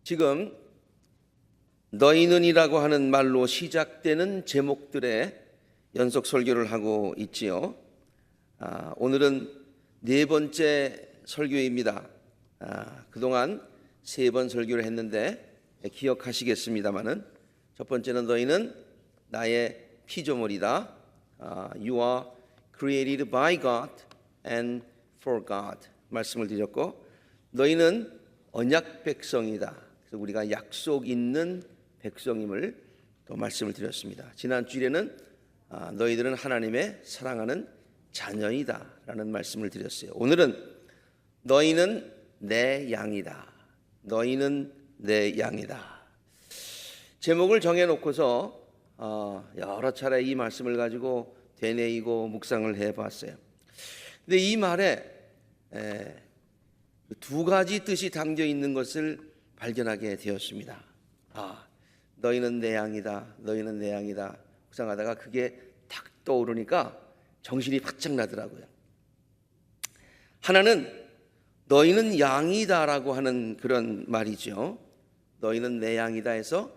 지금 너희는이라고 하는 말로 시작되는 제목들의 연속 설교를 하고 있지요. 오늘은 네 번째 설교입니다. 그동안 세 번 설교를 했는데 기억하시겠습니다마는 첫 번째는 너희는 나의 피조물이다. You are created by God and for God 말씀을 드렸고, 너희는 언약 백성이다. 그래서 우리가 약속 있는 백성임을 또 말씀을 드렸습니다. 지난 주일에는 너희들은 하나님의 사랑하는 자녀이다 라는 말씀을 드렸어요. 오늘은 너희는 내 양이다. 너희는 내 양이다. 제목을 정해놓고서 여러 차례 이 말씀을 가지고 되뇌이고 묵상을 해봤어요. 근데 이 말에 두 가지 뜻이 담겨 있는 것을 발견하게 되었습니다. 너희는 내 양이다. 너희는 내 양이다. 묵상하다가 그게 탁 떠오르니까 정신이 바짝 나더라고요. 하나는 너희는 양이다라고 하는 그런 말이죠. 너희는 내 양이다 해서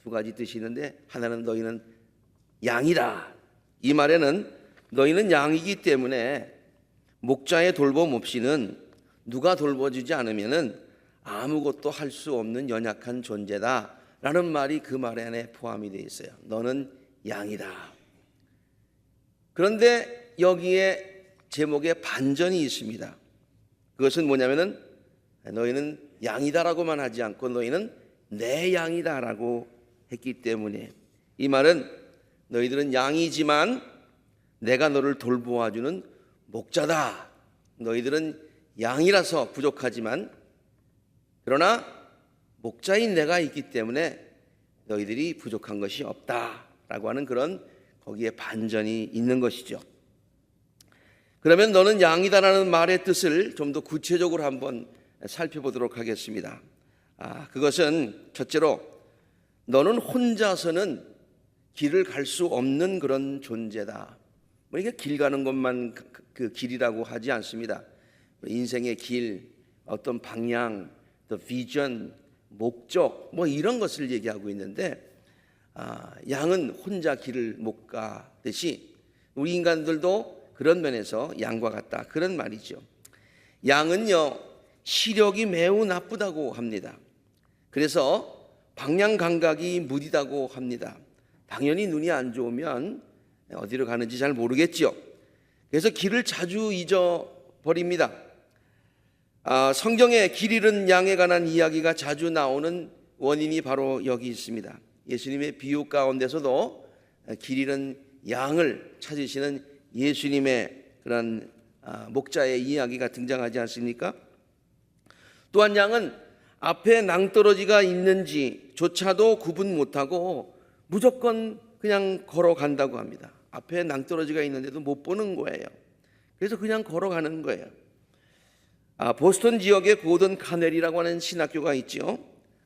두 가지 뜻이 있는데, 하나는 너희는 양이다. 이 말에는 너희는 양이기 때문에 목자의 돌봄 없이는, 누가 돌봐주지 않으면은 아무것도 할 수 없는 연약한 존재다 라는 말이 그 말 안에 포함이 되어 있어요. 너는 양이다. 그런데 여기에 제목에 반전이 있습니다. 그것은 뭐냐면은 너희는 양이다라고만 하지 않고 너희는 내 양이다라고 했기 때문에, 이 말은 너희들은 양이지만 내가 너를 돌보아주는 목자다. 너희들은 양이라서 부족하지만, 그러나 목자인 내가 있기 때문에 너희들이 부족한 것이 없다라고 하는 그런 거기에 반전이 있는 것이죠. 그러면 너는 양이다라는 말의 뜻을 좀 더 구체적으로 한번 살펴보도록 하겠습니다. 그것은 첫째로 너는 혼자서는 길을 갈 수 없는 그런 존재다. 이게 길 가는 것만 그 길이라고 하지 않습니다. 인생의 길, 어떤 방향, 또 비전, 목적 이런 것을 얘기하고 있는데, 양은 혼자 길을 못 가듯이 우리 인간들도 그런 면에서 양과 같다 그런 말이죠. 양은요 시력이 매우 나쁘다고 합니다. 그래서 방향 감각이 무디다고 합니다. 당연히 눈이 안 좋으면 어디로 가는지 잘 모르겠죠. 그래서 길을 자주 잊어버립니다. 성경에 길 잃은 양에 관한 이야기가 자주 나오는 원인이 바로 여기 있습니다. 예수님의 비유 가운데서도 길 잃은 양을 찾으시는 예수님의 그런 목자의 이야기가 등장하지 않습니까? 또한 양은 앞에 낭떠러지가 있는지조차도 구분 못하고 무조건 그냥 걸어간다고 합니다. 앞에 낭떠러지가 있는데도 못 보는 거예요. 그래서 그냥 걸어가는 거예요. 보스턴 지역에 고든 카넬이라고 하는 신학교가 있죠.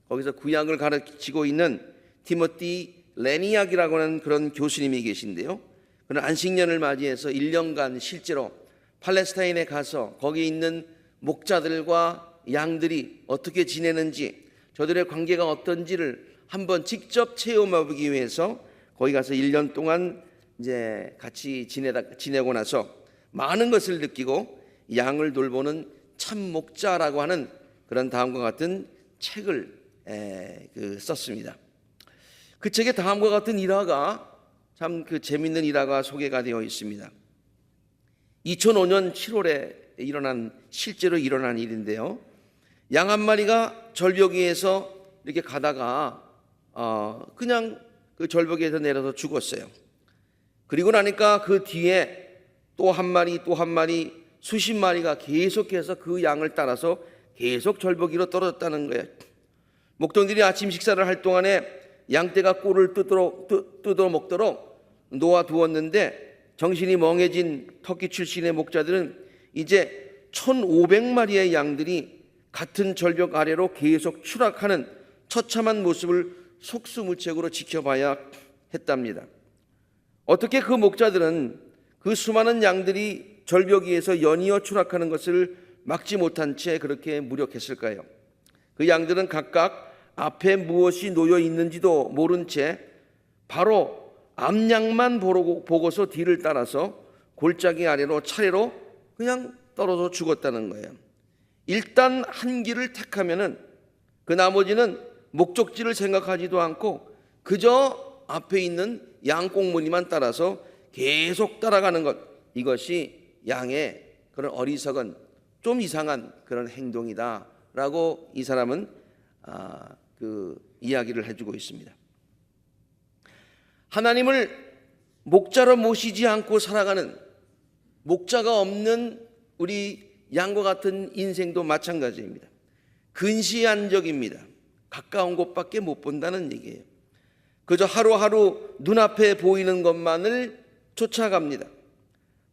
거기서 구약을 가르치고 있는 티모티 레니악이라고 하는 그런 교수님이 계신데요. 그는 안식년을 맞이해서 1년간 실제로 팔레스타인에 가서 거기 있는 목자들과 양들이 어떻게 지내는지, 저들의 관계가 어떤지를 한번 직접 체험해보기 위해서 거기 가서 1년 동안 이제 같이 지내고 나서 많은 것을 느끼고 양을 돌보는 참 목자라고 하는 그런 다음과 같은 책을 썼습니다. 그 책에 다음과 같은 일화가 참 재미있는 일화가 소개가 되어 있습니다. 2005년 7월에 실제로 일어난 일인데요. 양 한 마리가 절벽 위에서 이렇게 가다가 그냥 그 절벽 위에서 내려서 죽었어요. 그리고 나니까 그 뒤에 또 한 마리 수십 마리가 계속해서 그 양을 따라서 계속 절벽 위로 떨어졌다는 거예요. 목동들이 아침 식사를 할 동안에 양떼가 꿀을 뜯어 먹도록 놓아두었는데, 정신이 멍해진 터키 출신의 목자들은 이제 1,500마리의 양들이 같은 절벽 아래로 계속 추락하는 처참한 모습을 속수무책으로 지켜봐야 했답니다. 어떻게 그 목자들은 그 수많은 양들이 절벽 위에서 연이어 추락하는 것을 막지 못한 채 그렇게 무력했을까요? 그 양들은 각각 앞에 무엇이 놓여 있는지도 모른 채 바로 앞양만 보고서 뒤를 따라서 골짜기 아래로 차례로 그냥 떨어져 죽었다는 거예요. 일단 한 길을 택하면은 그 나머지는 목적지를 생각하지도 않고 그저 앞에 있는 양꽁무니만 따라서 계속 따라가는 것, 이것이 양의 그런 어리석은 좀 이상한 그런 행동이다라고 이 사람은 이야기를 해주고 있습니다. 하나님을 목자로 모시지 않고 살아가는, 목자가 없는 우리 양과 같은 인생도 마찬가지입니다. 근시안적입니다. 가까운 곳밖에 못 본다는 얘기예요. 그저 하루하루 눈앞에 보이는 것만을 쫓아갑니다.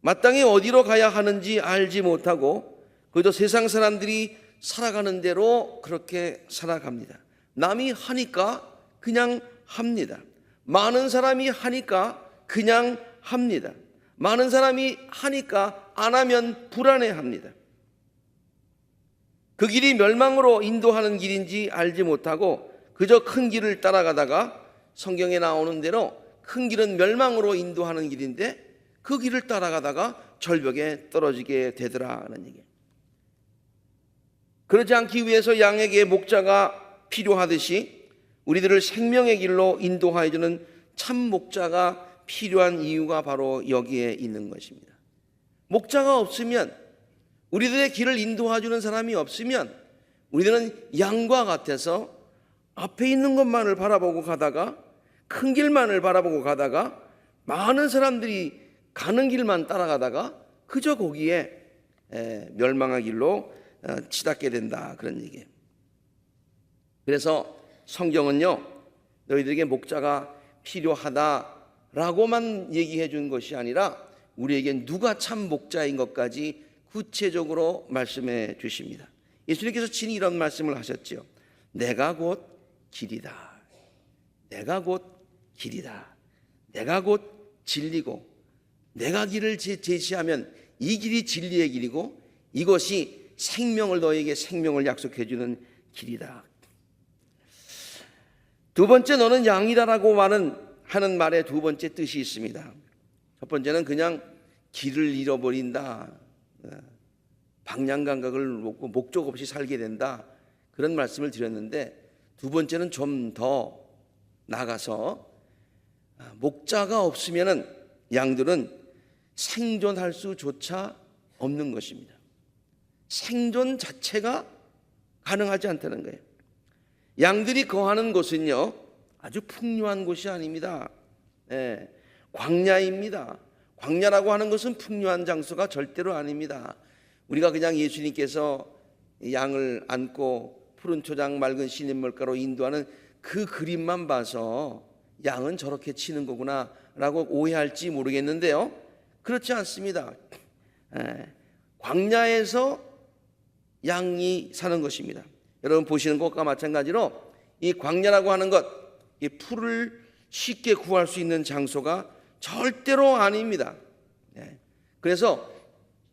마땅히 어디로 가야 하는지 알지 못하고 그저 세상 사람들이 살아가는 대로 그렇게 살아갑니다. 남이 하니까 그냥 합니다. 많은 사람이 하니까 그냥 합니다. 많은 사람이 하니까 안 하면 불안해합니다. 그 길이 멸망으로 인도하는 길인지 알지 못하고 그저 큰 길을 따라가다가, 성경에 나오는 대로 큰 길은 멸망으로 인도하는 길인데 그 길을 따라가다가 절벽에 떨어지게 되더라는 얘기예요. 그러지 않기 위해서 양에게 목자가 필요하듯이 우리들을 생명의 길로 인도하여 주는 참 목자가 필요한 이유가 바로 여기에 있는 것입니다. 목자가 없으면, 우리들의 길을 인도해 주는 사람이 없으면 우리들은 양과 같아서 앞에 있는 것만을 바라보고 가다가, 큰 길만을 바라보고 가다가, 많은 사람들이 가는 길만 따라가다가 그저 거기에 멸망의 길로 치닫게 된다, 그런 얘기예요. 그래서 성경은요, 너희들에게 목자가 필요하다라고만 얘기해 준 것이 아니라 우리에게 누가 참 목자인 것까지 구체적으로 말씀해 주십니다. 예수님께서 친히 이런 말씀을 하셨죠. 내가 곧 길이다. 내가 곧 길이다. 내가 곧 진리고, 내가 길을 제시하면 이 길이 진리의 길이고 이것이 생명을, 너에게 생명을 약속해 주는 길이다. 두 번째, 너는 양이다라고 하는 말에 두 번째 뜻이 있습니다. 첫 번째는 그냥 길을 잃어버린다, 방향 감각을 놓고 목적 없이 살게 된다, 그런 말씀을 드렸는데, 두 번째는 좀 더 나가서 목자가 없으면은 양들은 생존할 수조차 없는 것입니다. 생존 자체가 가능하지 않다는 거예요. 양들이 거하는 곳은요, 아주 풍요한 곳이 아닙니다. 광야입니다. 광야라고 하는 것은 풍요한 장소가 절대로 아닙니다. 우리가 그냥 예수님께서 양을 안고 푸른 초장 맑은 시냇물가로 인도하는 그 그림만 봐서 양은 저렇게 치는 거구나 라고 오해할지 모르겠는데요, 그렇지 않습니다. 광야에서 양이 사는 것입니다. 여러분 보시는 것과 마찬가지로 이 광야라고 하는 것, 이 풀을 쉽게 구할 수 있는 장소가 절대로 아닙니다. 그래서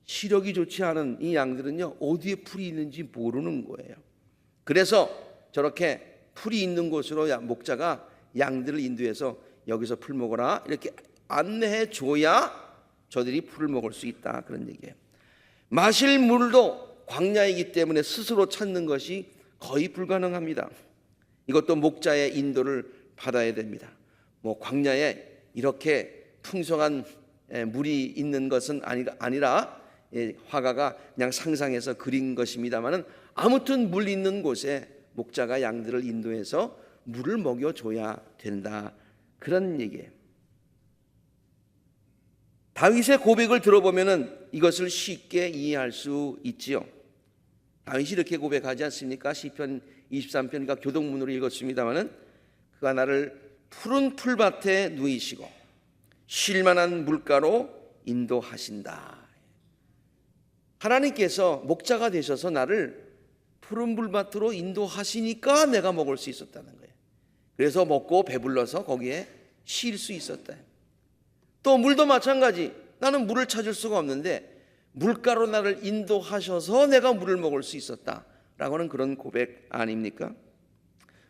시력이 좋지 않은 이 양들은요, 어디에 풀이 있는지 모르는 거예요. 그래서 저렇게 풀이 있는 곳으로 목자가 양들을 인도해서 여기서 풀 먹어라 이렇게 안내해 줘야 저들이 풀을 먹을 수 있다, 그런 얘기예요. 마실 물도 광야이기 때문에 스스로 찾는 것이 거의 불가능합니다. 이것도 목자의 인도를 받아야 됩니다. 광야에 이렇게 풍성한 물이 있는 것은 아니라 화가가 그냥 상상해서 그린 것입니다만은, 아무튼 물 있는 곳에 목자가 양들을 인도해서 물을 먹여줘야 된다, 그런 얘기예요. 다윗의 고백을 들어보면은 이것을 쉽게 이해할 수 있지요. 다윗이 이렇게 고백하지 않습니까? 시편 23편이니까 교동문으로 읽었습니다마는, 그가 나를 푸른 풀밭에 누이시고 쉴만한 물가로 인도하신다. 하나님께서 목자가 되셔서 나를 푸른 풀밭으로 인도하시니까 내가 먹을 수 있었다는 거예요. 그래서 먹고 배불러서 거기에 쉴 수 있었다. 또 물도 마찬가지. 나는 물을 찾을 수가 없는데 물가로 나를 인도하셔서 내가 물을 먹을 수 있었다라고 하는 그런 고백 아닙니까?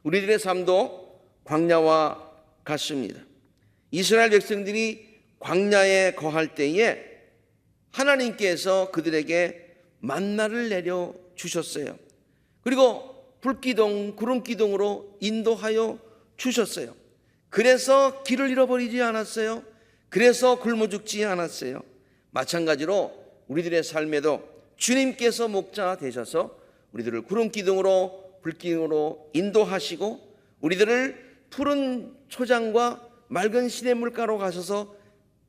우리들의 삶도 광야와 같습니다. 이스라엘 백성들이 광야에 거할 때에 하나님께서 그들에게 만나를 내려 주셨어요. 그리고 불기둥, 구름기둥으로 인도하여 주셨어요. 그래서 길을 잃어버리지 않았어요. 그래서 굶어 죽지 않았어요. 마찬가지로 우리들의 삶에도 주님께서 목자 되셔서 우리들을 구름기둥으로 불기둥으로 인도하시고 우리들을 푸른 초장과 맑은 시냇물가로 가셔서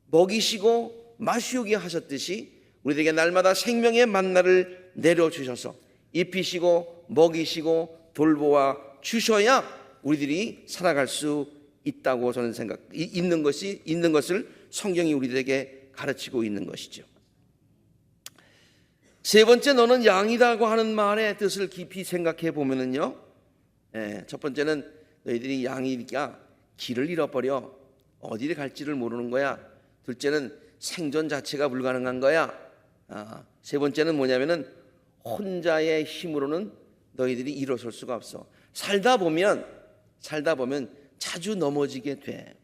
먹이시고 마시우게 하셨듯이 우리들에게 날마다 생명의 만나를 내려주셔서 입히시고 먹이시고 돌보아 주셔야 우리들이 살아갈 수 있다고 저는 있는 것을 성경이 우리들에게 가르치고 있는 것이죠. 세 번째, 너는 양이다고 하는 말의 뜻을 깊이 생각해 보면은요, 첫 번째는 너희들이 양이니까 길을 잃어버려 어디를 갈지를 모르는 거야. 둘째는 생존 자체가 불가능한 거야. 세 번째는 뭐냐면은 혼자의 힘으로는 너희들이 일어설 수가 없어. 살다 보면 자주 넘어지게 돼.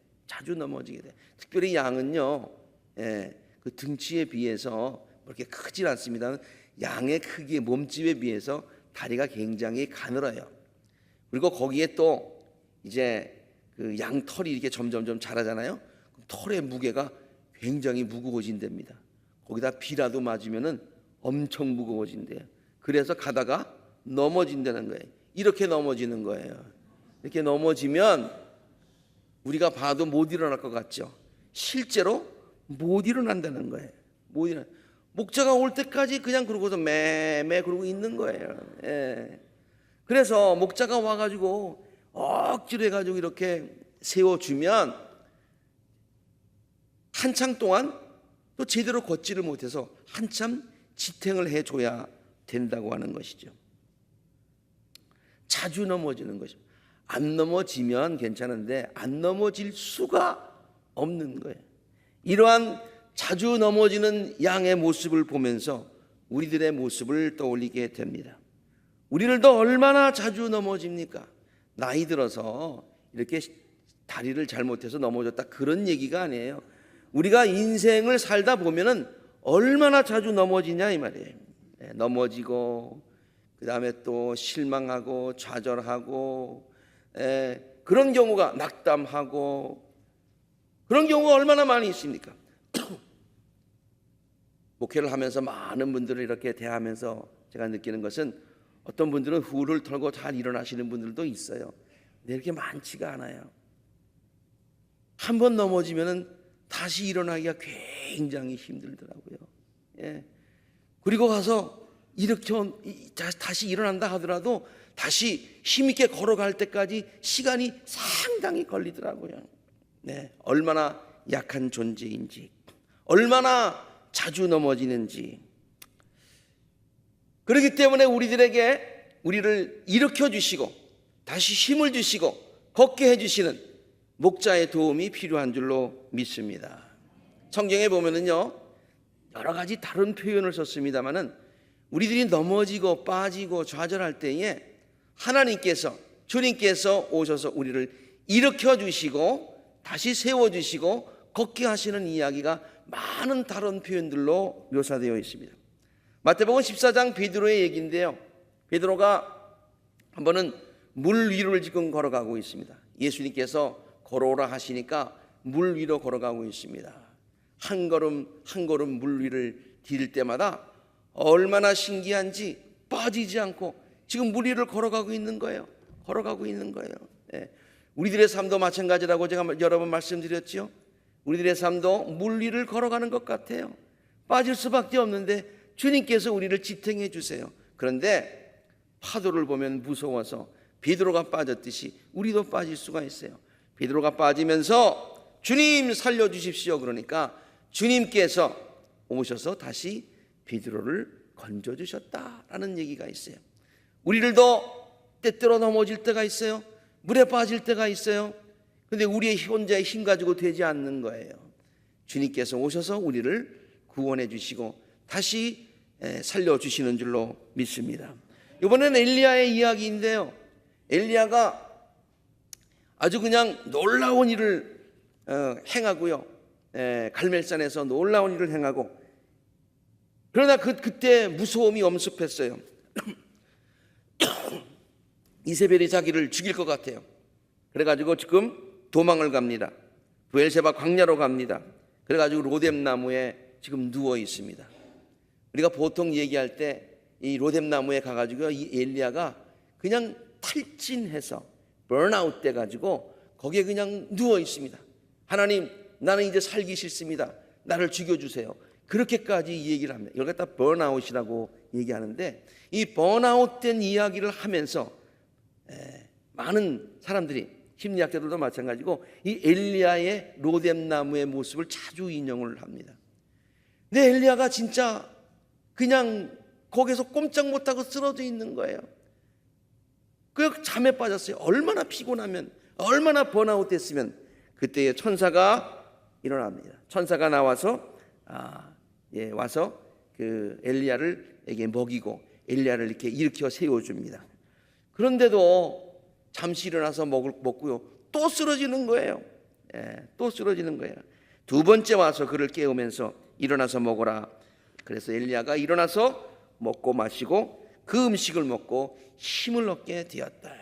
특별히 양은요, 그 등치에 비해서 그렇게 크질 않습니다. 양의 크기의 몸집에 비해서 다리가 굉장히 가늘어요. 그리고 거기에 또 이제 그 양털이 이렇게 점점 자라잖아요. 털의 무게가 굉장히 무거워진답니다. 거기다 비라도 맞으면은 엄청 무거워진대요. 그래서 가다가 넘어진다는 거예요. 이렇게 넘어지는 거예요. 이렇게 넘어지면 우리가 봐도 못 일어날 것 같죠. 실제로 못 일어난다는 거예요. 못 일어나. 목자가 올 때까지 그냥 그러고서 매매 그러고 있는 거예요. 그래서 목자가 와가지고 억지로 해가지고 이렇게 세워주면 한참 동안 또 제대로 걷지를 못해서 한참 지탱을 해줘야 된다고 하는 것이죠. 자주 넘어지는 것이죠. 안 넘어지면 괜찮은데 안 넘어질 수가 없는 거예요. 이러한 자주 넘어지는 양의 모습을 보면서 우리들의 모습을 떠올리게 됩니다. 우리들도 얼마나 자주 넘어집니까? 나이 들어서 이렇게 다리를 잘못해서 넘어졌다 그런 얘기가 아니에요. 우리가 인생을 살다 보면은 얼마나 자주 넘어지냐 이 말이에요. 넘어지고 그 다음에 또 실망하고 좌절하고 그런 경우가 낙담하고 그런 경우가 얼마나 많이 있습니까? 목회를 하면서 많은 분들을 이렇게 대하면서 제가 느끼는 것은 어떤 분들은 후를 털고 잘 일어나시는 분들도 있어요. 근데 이렇게 많지가 않아요. 한 번 넘어지면은 다시 일어나기가 굉장히 힘들더라고요. 그리고 가서 이렇게 다시 일어난다 하더라도 다시 힘있게 걸어갈 때까지 시간이 상당히 걸리더라고요. 얼마나 약한 존재인지, 얼마나 자주 넘어지는지. 그렇기 때문에 우리를 일으켜 주시고 다시 힘을 주시고 걷게 해주시는 목자의 도움이 필요한 줄로 믿습니다. 성경에 보면은요, 여러 가지 다른 표현을 썼습니다만은 우리들이 넘어지고 빠지고 좌절할 때에 하나님께서, 주님께서 오셔서 우리를 일으켜 주시고 다시 세워 주시고 걷게 하시는 이야기가 많은 다른 표현들로 묘사되어 있습니다. 마태복음 14장 베드로의 얘기인데요, 베드로가 한 번은 물 위를 지금 걸어가고 있습니다. 예수님께서 걸어오라 하시니까 물 위로 걸어가고 있습니다. 한 걸음 한 걸음 물 위를 디딜 때마다 얼마나 신기한지 빠지지 않고 지금 물 위를 걸어가고 있는 거예요. 우리들의 삶도 마찬가지라고 제가 여러 번 말씀드렸죠. 우리들의 삶도 물 위를 걸어가는 것 같아요. 빠질 수밖에 없는데 주님께서 우리를 지탱해 주세요. 그런데 파도를 보면 무서워서 베드로가 빠졌듯이 우리도 빠질 수가 있어요. 베드로가 빠지면서 주님 살려주십시오 그러니까 주님께서 오셔서 다시 베드로를 건져주셨다라는 얘기가 있어요. 우리들도 때때로 넘어질 때가 있어요. 물에 빠질 때가 있어요. 그런데 우리의 혼자의 힘 가지고 되지 않는 거예요. 주님께서 오셔서 우리를 구원해 주시고 다시 살려주시는 줄로 믿습니다. 이번에는 엘리야의 이야기인데요, 엘리야가 아주 그냥 놀라운 일을 행하고요. 갈멜산에서 놀라운 일을 행하고, 그러나 그때 무서움이 엄습했어요. 이세벨이 자기를 죽일 것 같아요. 그래가지고 지금 도망을 갑니다. 브엘세바 광야로 갑니다. 그래가지고 로뎀나무에 지금 누워 있습니다. 우리가 보통 얘기할 때 이 로뎀나무에 가가지고 이 엘리야가 그냥 탈진해서 번아웃 돼가지고 거기에 그냥 누워 있습니다. 하나님, 나는 이제 살기 싫습니다. 나를 죽여주세요. 그렇게까지 얘기를 합니다. 이걸 갖다 번아웃이라고 얘기하는데, 이 번아웃된 이야기를 하면서 많은 사람들이, 심리학자들도 마찬가지고 이 엘리야의 로뎀나무의 모습을 자주 인용을 합니다. 근데 엘리야가 진짜 그냥 거기서 꼼짝 못하고 쓰러져 있는 거예요. 그 잠에 빠졌어요. 얼마나 피곤하면, 얼마나 번아웃 됐으면. 그때에 천사가 일어납니다. 천사가 나와서 와서 그 엘리야를 먹이고 엘리야를 이렇게 일으켜 세워줍니다. 그런데도 잠시 일어나서 먹고요, 또 쓰러지는 거예요. 또 쓰러지는 거예요. 두 번째 와서 그를 깨우면서 일어나서 먹어라. 그래서 엘리야가 일어나서 먹고 마시고 그 음식을 먹고 힘을 얻게 되었다.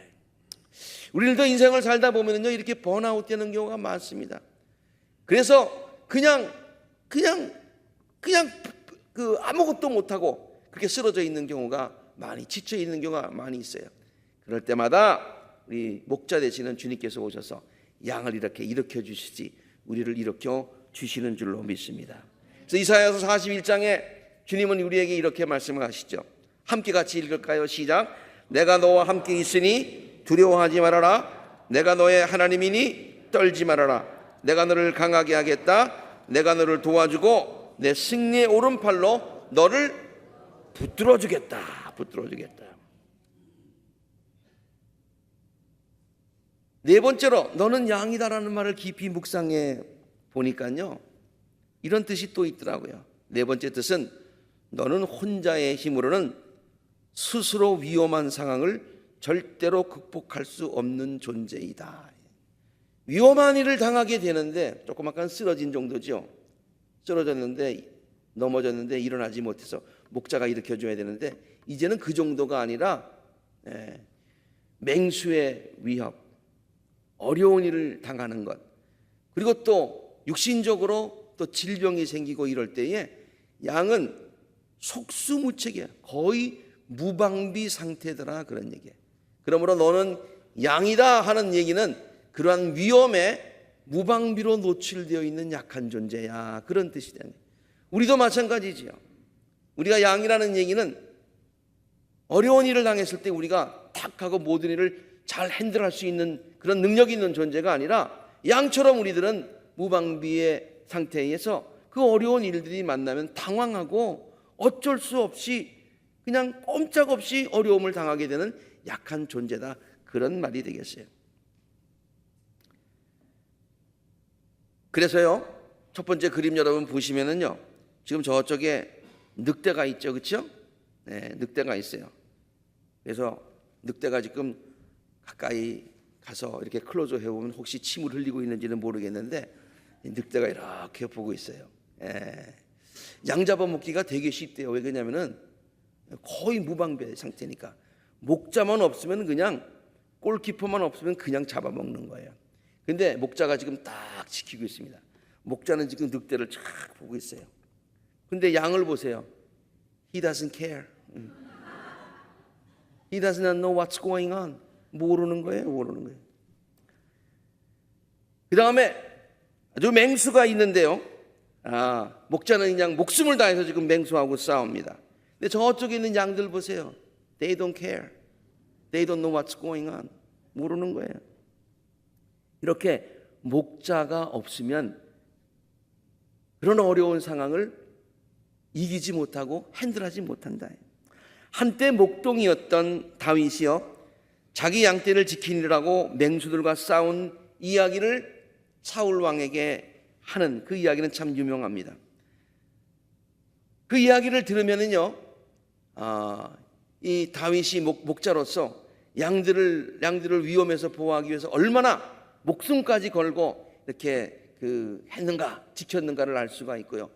우리들도 인생을 살다 보면요, 이렇게 번아웃 되는 경우가 많습니다. 그래서 그냥 그 아무것도 못하고 그렇게 쓰러져 있는 경우가 많이, 지쳐 있는 경우가 많이 있어요. 그럴 때마다 우리 목자 되시는 주님께서 오셔서 양을 이렇게 일으켜 주시지 우리를 일으켜 주시는 줄로 믿습니다. 그래서 이사야서 41장에 주님은 우리에게 이렇게 말씀을 하시죠. 함께 같이 읽을까요? 시작. 내가 너와 함께 있으니 두려워하지 말아라. 내가 너의 하나님이니 떨지 말아라. 내가 너를 강하게 하겠다. 내가 너를 도와주고 내 승리의 오른팔로 너를 붙들어 주겠다. 붙들어 주겠다. 네 번째로, 너는 양이다라는 말을 깊이 묵상해 보니까요, 이런 뜻이 또 있더라고요. 네 번째 뜻은, 너는 혼자의 힘으로는 스스로 위험한 상황을 절대로 극복할 수 없는 존재이다. 위험한 일을 당하게 되는데, 조금 아까 쓰러진 정도죠. 쓰러졌는데, 넘어졌는데 일어나지 못해서 목자가 일으켜줘야 되는데, 이제는 그 정도가 아니라 맹수의 위협, 어려운 일을 당하는 것, 그리고 또 육신적으로 또 질병이 생기고 이럴 때에 양은 속수무책이야. 거의 무방비 상태더라, 그런 얘기예요. 그러므로 너는 양이다 하는 얘기는 그러한 위험에 무방비로 노출되어 있는 약한 존재야, 그런 뜻이 되는 거예요. 우리도 마찬가지지요. 우리가 양이라는 얘기는 어려운 일을 당했을 때 우리가 탁 하고 모든 일을 잘 핸들할 수 있는 그런 능력이 있는 존재가 아니라, 양처럼 우리들은 무방비의 상태에서 그 어려운 일들이 만나면 당황하고 어쩔 수 없이 그냥 꼼짝없이 어려움을 당하게 되는 약한 존재다, 그런 말이 되겠어요. 그래서요, 첫 번째 그림 여러분 보시면은요, 지금 저쪽에 늑대가 있죠, 그렇죠? 네, 늑대가 있어요. 그래서 늑대가 지금 가까이 가서 이렇게 클로즈 해보면 혹시 침을 흘리고 있는지는 모르겠는데, 늑대가 이렇게 보고 있어요. 양 잡아먹기가 되게 쉽대요. 왜 그러냐면은 거의 무방비 상태니까. 목자만 없으면, 그냥 골키퍼만 없으면 그냥 잡아먹는 거예요. 근데 목자가 지금 딱 지키고 있습니다. 목자는 지금 늑대를 쫙 보고 있어요. 근데 양을 보세요. He doesn't care. He does not know what's going on. 모르는 거예요. 그 다음에 아주 맹수가 있는데요. 목자는 그냥 목숨을 다해서 지금 맹수하고 싸웁니다. 근데 저쪽에 있는 양들 보세요. They don't care. They don't know what's going on. 모르는 거예요. 이렇게 목자가 없으면 그런 어려운 상황을 이기지 못하고 핸들하지 못한다. 한때 목동이었던 다윗이요, 자기 양떼를 지키느라고 맹수들과 싸운 이야기를 사울 왕에게 하는 그 이야기는 참 유명합니다. 그 이야기를 들으면은요, 이 다윗이 목자로서 양들을 위험에서 보호하기 위해서 얼마나 목숨까지 걸고 이렇게 했는가, 지켰는가를 알 수가 있고요.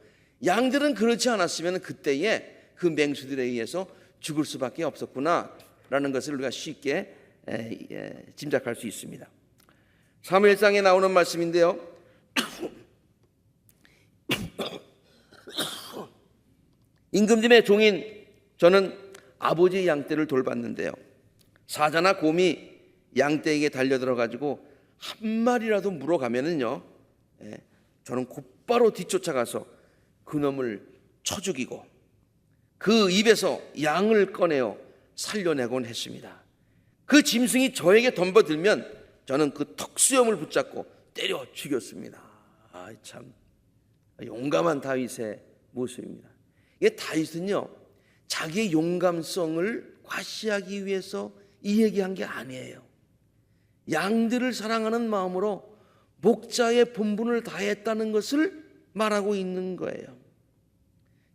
양들은 그렇지 않았으면 그때에 그 맹수들에 의해서 죽을 수밖에 없었구나라는 것을 우리가 쉽게 짐작할 수 있습니다. 사무엘상에 나오는 말씀인데요. 임금님의 종인 저는 아버지의 양떼를 돌봤는데요, 사자나 곰이 양떼에게 달려들어가지고 한 마리라도 물어가면은요, 저는 곧바로 뒤쫓아가서 그놈을 쳐 죽이고 그 입에서 양을 꺼내어 살려내곤 했습니다. 그 짐승이 저에게 덤벼들면 저는 그 턱수염을 붙잡고 때려 죽였습니다. 참 용감한 다윗의 모습입니다. 이게 다윗은요, 자기의 용감성을 과시하기 위해서 이 얘기한 게 아니에요. 양들을 사랑하는 마음으로 목자의 본분을 다했다는 것을 말하고 있는 거예요.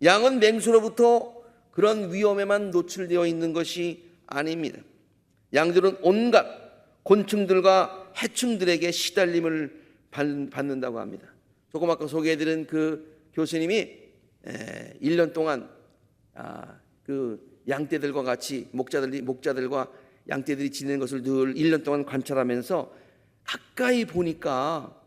양은 맹수로부터 그런 위험에만 노출되어 있는 것이 아닙니다. 양들은 온갖 곤충들과 해충들에게 시달림을 받는다고 합니다. 조금 아까 소개해드린 그 교수님이 1년 동안 그 양떼들과 같이 목자들과 양떼들이 지내는 것을 늘 1년 동안 관찰하면서 가까이 보니까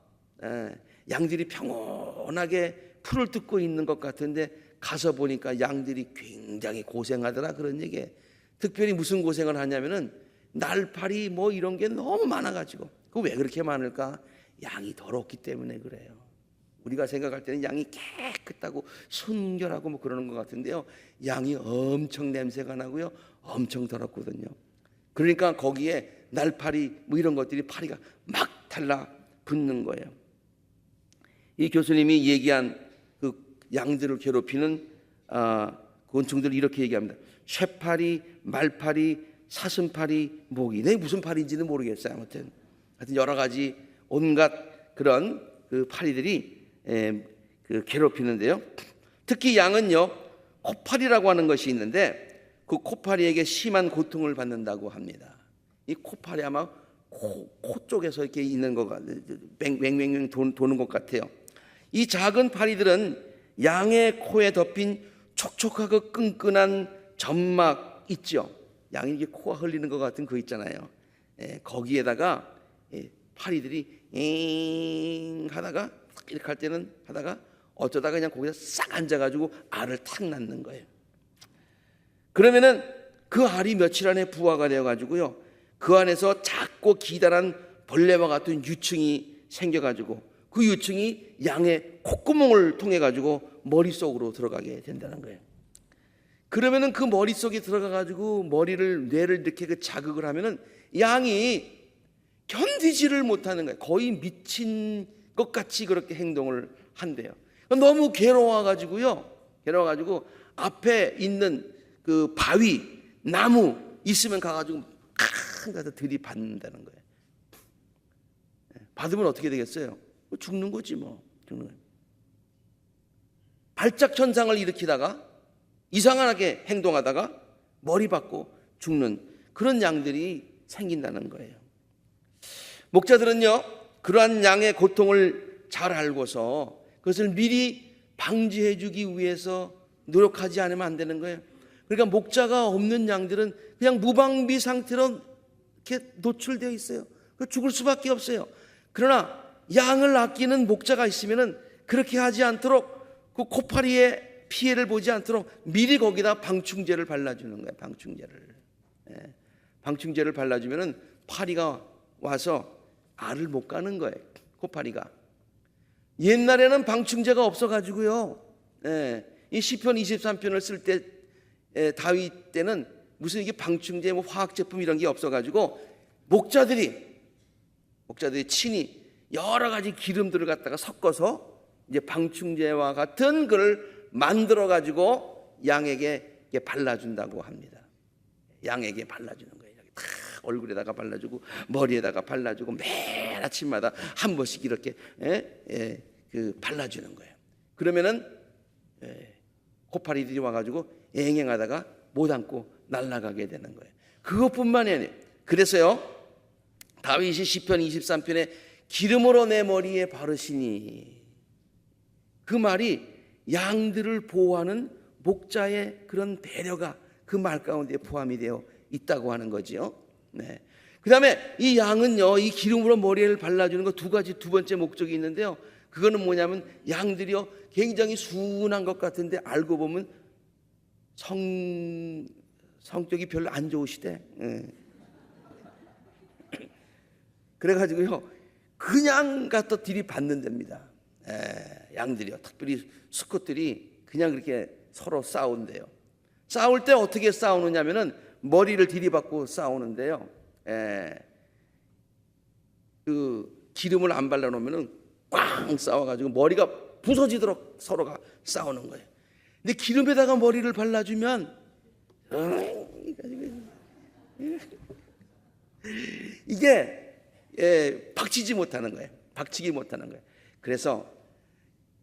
양들이 평온하게 풀을 뜯고 있는 것 같은데 가서 보니까 양들이 굉장히 고생하더라, 그런 얘기에. 특별히 무슨 고생을 하냐면은 날파리 뭐 이런 게 너무 많아가지고. 그 왜 그렇게 많을까? 양이 더럽기 때문에 그래요. 우리가 생각할 때는 양이 깨끗하고 순결하고 뭐 그러는 것 같은데요, 양이 엄청 냄새가 나고요, 엄청 더럽거든요. 그러니까 거기에 날파리 뭐 이런 것들이 파리가 막 달라붙는 거예요. 이 교수님이 얘기한 그 양들을 괴롭히는 곤충들을 이렇게 얘기합니다. 쇠파리, 말파리, 사슴파리, 모기. 네, 무슨 파리인지는 모르겠어요. 아무튼 하여튼 여러 가지 온갖 그런 그 파리들이 괴롭히는데요. 특히 양은요, 코파리라고 하는 것이 있는데 그 코파리에게 심한 고통을 받는다고 합니다. 이 코파리 아마 코 쪽에서 이렇게 있는 것 같아요. 맹맹맹 도는 것 같아요. 이 작은 파리들은 양의 코에 덮인 촉촉하고 끈끈한 점막 있죠. 양이 이게 코가 흘리는 것 같은 거 있잖아요. 거기에다가 파리들이 잉 하다가 이렇게 할 때는 하다가 어쩌다가 그냥 거기다 싹 앉아가지고 알을 탁 낳는 거예요. 그러면은 그 알이 며칠 안에 부화가 되어가지고요, 그 안에서 작고 기다란 벌레와 같은 유충이 생겨가지고 그 유충이 양의 콧구멍을 통해 가지고 머릿속으로 들어가게 된다는 거예요. 그러면은 그 머릿속에 들어가가지고 뇌를 이렇게 그 자극을 하면은 양이 견디지를 못하는 거예요. 거의 미친 것 같이 그렇게 행동을 한대요. 너무 괴로워가지고요, 앞에 있는 그 바위, 나무 있으면 가가지고 가서 들이받는다는 거예요. 받으면 어떻게 되겠어요? 죽는 거지 뭐. 죽는 거예요. 발작 현상을 일으키다가 이상하게 행동하다가 머리 받고 죽는 그런 양들이 생긴다는 거예요. 목자들은요, 그러한 양의 고통을 잘 알고서 그것을 미리 방지해 주기 위해서 노력하지 않으면 안 되는 거예요. 그러니까 목자가 없는 양들은 그냥 무방비 상태로 이렇게 노출되어 있어요. 죽을 수밖에 없어요. 그러나 양을 아끼는 목자가 있으면은 그렇게 하지 않도록, 그 코파리의 피해를 보지 않도록 미리 거기다 방충제를 발라주는 거예요. 방충제를 발라주면은 파리가 와서 알을 못 가는 거예요. 코파리가. 옛날에는 방충제가 없어가지고요, 이 시편 23편을 쓸 때 다윗 때는 무슨 이게 방충제, 뭐 화학제품 이런 게 없어가지고 목자들이 친히 여러 가지 기름들을 갖다가 섞어서 이제 방충제와 같은 걸 만들어 가지고 양에게 발라준다고 합니다. 양에게 발라주는 거예요. 다 얼굴에다가 발라주고 머리에다가 발라주고 매일 아침마다 한 번씩 이렇게 발라주는 거예요. 그러면은 코파리들이 와가지고 앵앵하다가 못 안고 날아가게 되는 거예요. 그것뿐만이 아니에요. 그래서요, 다윗이 시편 23편에 기름으로 내 머리에 바르시니, 그 말이 양들을 보호하는 목자의 그런 배려가 그 말 가운데 포함이 되어 있다고 하는 거지요. 네. 그 다음에 이 양은요, 이 기름으로 머리를 발라주는 거 두 번째 목적이 있는데요. 그거는 뭐냐면 양들이요 굉장히 순한 것 같은데 알고 보면 성격이 별로 안 좋으시대. 그래가지고요 그냥 갖다 들이받는 됩니다. 양들이요, 특별히 수컷들이 그냥 그렇게 서로 싸운대요. 싸울 때 어떻게 싸우느냐면은 머리를 들이받고 싸우는데요. 그 기름을 안 발라놓으면은 꽝 싸워가지고 머리가 부서지도록 서로가 싸우는 거예요. 근데 기름에다가 머리를 발라주면 이게 박치지 못하는 거예요. 박치기 못하는 거예요. 그래서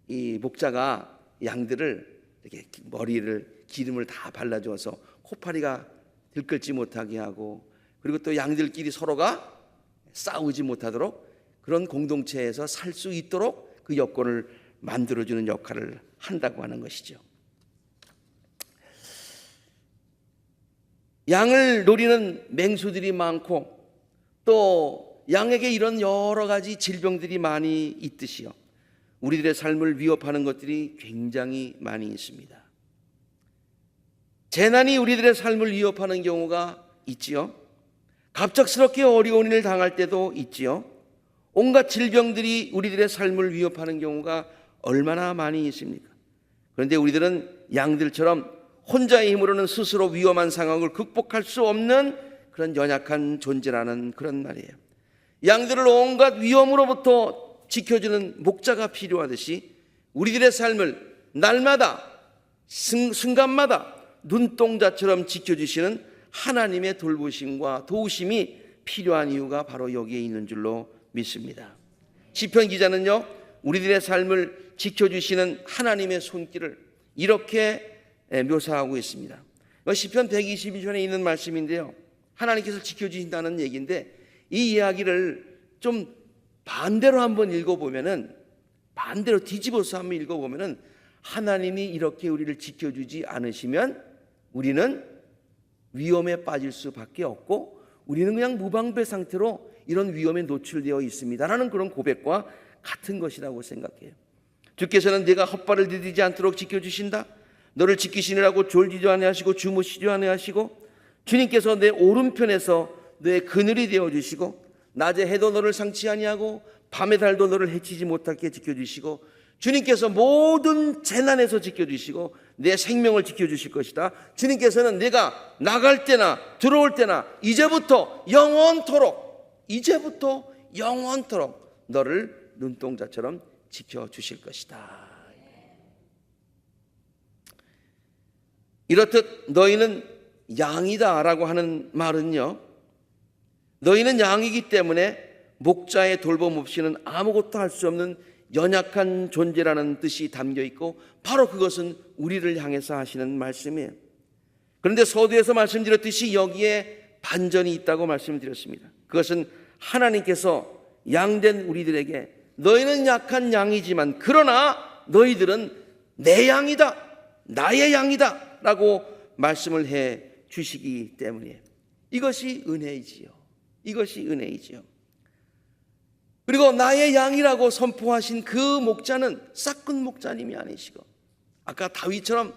이 목자가 양들을 이렇게 머리를 기름을 다 발라줘서 코파리가 들끓지 못하게 하고, 그리고 또 양들끼리 서로가 싸우지 못하도록 그런 공동체에서 살 수 있도록 그 여건을 만들어주는 역할을 한다고 하는 것이죠. 양을 노리는 맹수들이 많고 또 양에게 이런 여러 가지 질병들이 많이 있듯이요, 우리들의 삶을 위협하는 것들이 굉장히 많이 있습니다. 재난이 우리들의 삶을 위협하는 경우가 있지요. 갑작스럽게 어려운 일을 당할 때도 있지요. 온갖 질병들이 우리들의 삶을 위협하는 경우가 얼마나 많이 있습니까? 그런데 우리들은 양들처럼 혼자의 힘으로는 스스로 위험한 상황을 극복할 수 없는 그런 연약한 존재라는 그런 말이에요. 양들을 온갖 위험으로부터 지켜주는 목자가 필요하듯이 우리들의 삶을 날마다 순간마다 눈동자처럼 지켜주시는 하나님의 돌보심과 도우심이 필요한 이유가 바로 여기에 있는 줄로 믿습니다. 시편 기자는요, 우리들의 삶을 지켜주시는 하나님의 손길을 이렇게 묘사하고 있습니다. 시편 122편에 있는 말씀인데요, 하나님께서 지켜주신다는 얘기인데 이 이야기를 좀 반대로 한번 읽어보면은, 반대로 뒤집어서 한번 읽어보면은, 하나님이 이렇게 우리를 지켜주지 않으시면 우리는 위험에 빠질 수밖에 없고 우리는 그냥 무방비 상태로 이런 위험에 노출되어 있습니다라는 그런 고백과 같은 것이라고 생각해요. 주께서는 네가 헛발을 디디지 않도록 지켜주신다. 너를 지키시느라고 졸지도 아니하시고 주무시지도 아니하시고, 주님께서 내 오른편에서 너의 그늘이 되어주시고, 낮에 해도 너를 상치 아니하고 밤의 달도 너를 해치지 못하게 지켜주시고, 주님께서 모든 재난에서 지켜주시고 내 생명을 지켜주실 것이다. 주님께서는 내가 나갈 때나 들어올 때나 이제부터 영원토록 너를 눈동자처럼 지켜주실 것이다. 이렇듯 너희는 양이다 라고 하는 말은요, 너희는 양이기 때문에 목자의 돌봄 없이는 아무것도 할 수 없는 연약한 존재라는 뜻이 담겨 있고, 바로 그것은 우리를 향해서 하시는 말씀이에요. 그런데 서두에서 말씀드렸듯이 여기에 반전이 있다고 말씀드렸습니다. 그것은 하나님께서 양된 우리들에게 너희는 약한 양이지만 그러나 너희들은 내 양이다, 나의 양이다 라고 말씀을 해 주시기 때문이에요. 이것이 은혜이지요. 이것이 은혜이지요. 그리고 나의 양이라고 선포하신 그 목자는 싹군 목자님이 아니시고, 아까 다윗처럼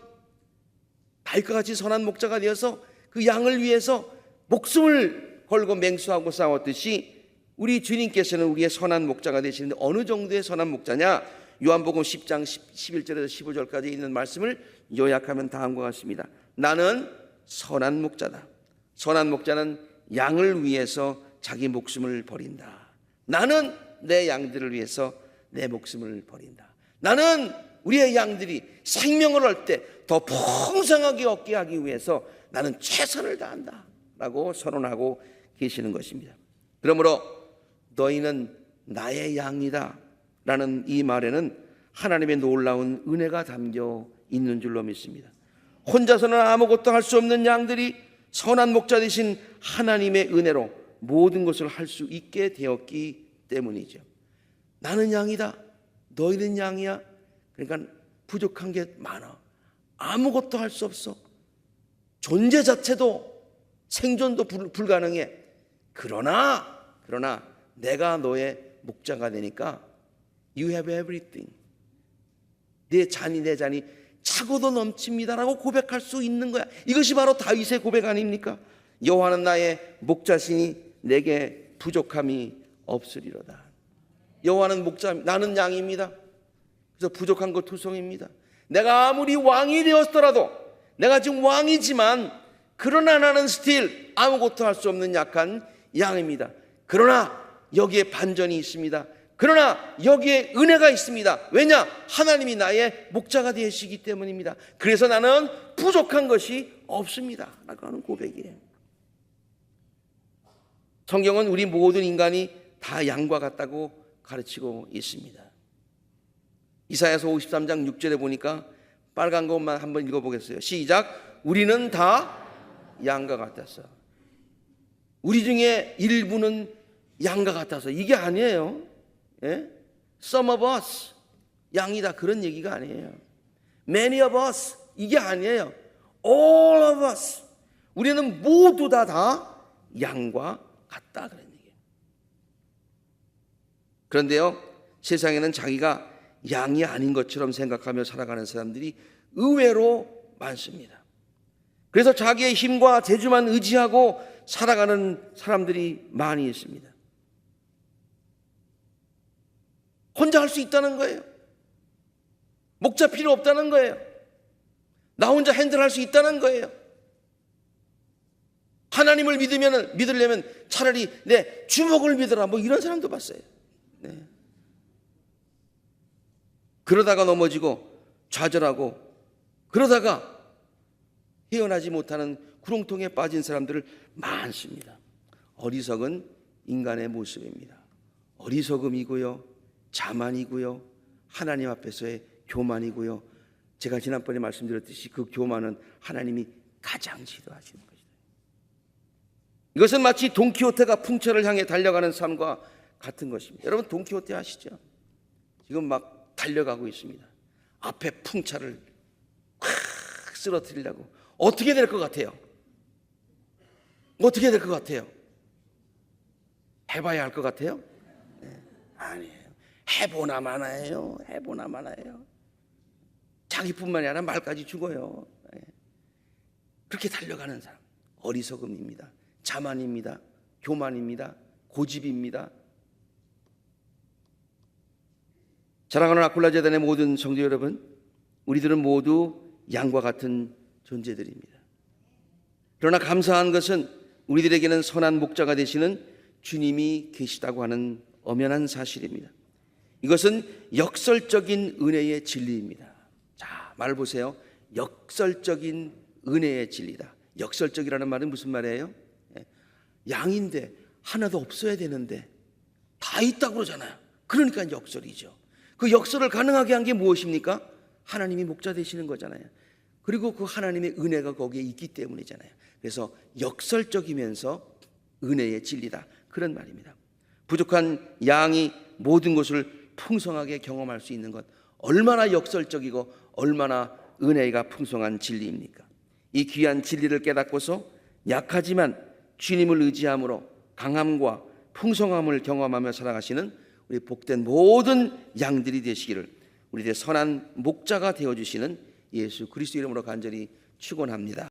다윗과 같이 선한 목자가 되어서 그 양을 위해서 목숨을 걸고 맹수하고 싸웠듯이 우리 주님께서는 우리의 선한 목자가 되시는데, 어느 정도의 선한 목자냐? 요한복음 10장 11절에서 15절까지 있는 말씀을 요약하면 다음과 같습니다. 나는 선한 목자다. 선한 목자는 양을 위해서 자기 목숨을 버린다. 나는 내 양들을 위해서 내 목숨을 버린다. 나는 우리의 양들이 생명을 얻을 때 더 풍성하게 얻게 하기 위해서 나는 최선을 다한다 라고 선언하고 계시는 것입니다. 그러므로 너희는 나의 양이다 라는 이 말에는 하나님의 놀라운 은혜가 담겨 있는 줄로 믿습니다. 혼자서는 아무것도 할 수 없는 양들이 선한 목자 되신 하나님의 은혜로 모든 것을 할 수 있게 되었기 때문이죠. 나는 양이다, 너희는 양이야. 그러니까 부족한 게 많아. 아무것도 할 수 없어. 존재 자체도 생존도 불가능해. 그러나 내가 너의 목자가 되니까 You have everything. 내 잔이 차고도 넘칩니다라고 고백할 수 있는 거야. 이것이 바로 다윗의 고백 아닙니까? 여호와는 나의 목자시니 내게 부족함이 없으리로다. 여호와는 목자, 나는 양입니다. 그래서 부족한 것 투성입니다. 내가 아무리 왕이 되었더라도, 내가 지금 왕이지만 그러나 나는 스틸 아무것도 할 수 없는 약한 양입니다. 그러나 여기에 반전이 있습니다. 그러나 여기에 은혜가 있습니다. 왜냐? 하나님이 나의 목자가 되시기 때문입니다. 그래서 나는 부족한 것이 없습니다 라고 하는 고백이에요. 성경은 우리 모든 인간이 다 양과 같다고 가르치고 있습니다. 이사야서 53장 6절에 보니까 빨간 것만 한번 읽어보겠어요. 시작. 우리는 다 양과 같아서, 우리 중에 일부는 양과 같아서, 이게 아니에요. 예? Some of us 양이다, 그런 얘기가 아니에요. Many of us 이게 아니에요. All of us 우리는 모두 다 양과 같다, 그런 얘기예요. 그런데요, 세상에는 자기가 양이 아닌 것처럼 생각하며 살아가는 사람들이 의외로 많습니다. 그래서 자기의 힘과 재주만 의지하고 살아가는 사람들이 많이 있습니다. 혼자 할 수 있다는 거예요. 목자 필요 없다는 거예요. 나 혼자 핸들할 수 있다는 거예요. 하나님을 믿으려면 차라리 내 주먹을 믿어라, 뭐 이런 사람도 봤어요. 네. 그러다가 넘어지고 좌절하고 그러다가 헤어나지 못하는 구렁텅이에 빠진 사람들을 많습니다. 어리석은 인간의 모습입니다. 어리석음이고요, 자만이고요, 하나님 앞에서의 교만이고요. 제가 지난번에 말씀드렸듯이 그 교만은 하나님이 가장 싫어하시는 것이다. 이것은 마치 돈키호테가 풍차를 향해 달려가는 삶과 같은 것입니다. 여러분, 돈키호테 아시죠? 지금 막 달려가고 있습니다. 앞에 풍차를 확 쓰러뜨리려고. 어떻게 될 것 같아요? 어떻게 될 것 같아요? 해봐야 할 것 같아요? 네, 아니에요. 해보나 마나예요. 해보나 마나예요. 자기뿐만이 아니라 말까지 죽어요. 네. 그렇게 달려가는 사람, 어리석음입니다. 자만입니다. 교만입니다. 고집입니다. 사랑하는 아굴라 재단의 모든 성도 여러분, 우리들은 모두 양과 같은 존재들입니다. 그러나 감사한 것은 우리들에게는 선한 목자가 되시는 주님이 계시다고 하는 엄연한 사실입니다. 이것은 역설적인 은혜의 진리입니다. 자, 말 보세요. 역설적인 은혜의 진리다. 역설적이라는 말은 무슨 말이에요? 양인데 하나도 없어야 되는데 다 있다고 그러잖아요. 그러니까 역설이죠. 그 역설을 가능하게 한 게 무엇입니까? 하나님이 목자 되시는 거잖아요. 그리고 그 하나님의 은혜가 거기에 있기 때문이잖아요. 그래서 역설적이면서 은혜의 진리다, 그런 말입니다. 부족한 양이 모든 것을 풍성하게 경험할 수 있는 것, 얼마나 역설적이고 얼마나 은혜가 풍성한 진리입니까? 이 귀한 진리를 깨닫고서 약하지만 주님을 의지함으로 강함과 풍성함을 경험하며 살아가시는 우리 복된 모든 양들이 되시기를 우리들의 선한 목자가 되어주시는 예수 그리스도 이름으로 간절히 축원합니다.